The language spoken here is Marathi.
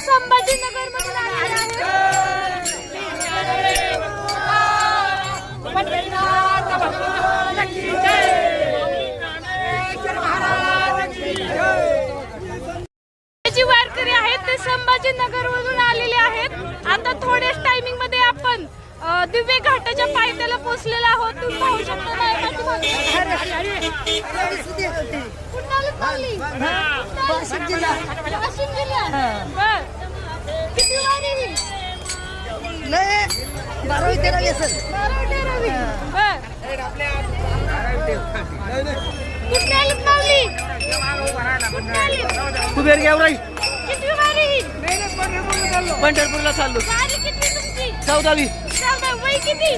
संभाजीनगर मधून आलेले आहेत। जी वारकरी आहेत ते संभाजीनगर मधून आलेले आहेत। आता थोड्याच टायमिंग मध्ये आपण दिव्य घाटाच्या पायथ्याला पोहोचलेलो आहोत। तुम्ही पाहू शकता वाशिम जिल्हा। किती वारी ही? 12-13 असेल। कुठे आलीत माऊली? कुबेर गेवराई किती वारी ही? पंढरपूरला चाललो। वारी किती तुमची? 14वी। 14 वय किती?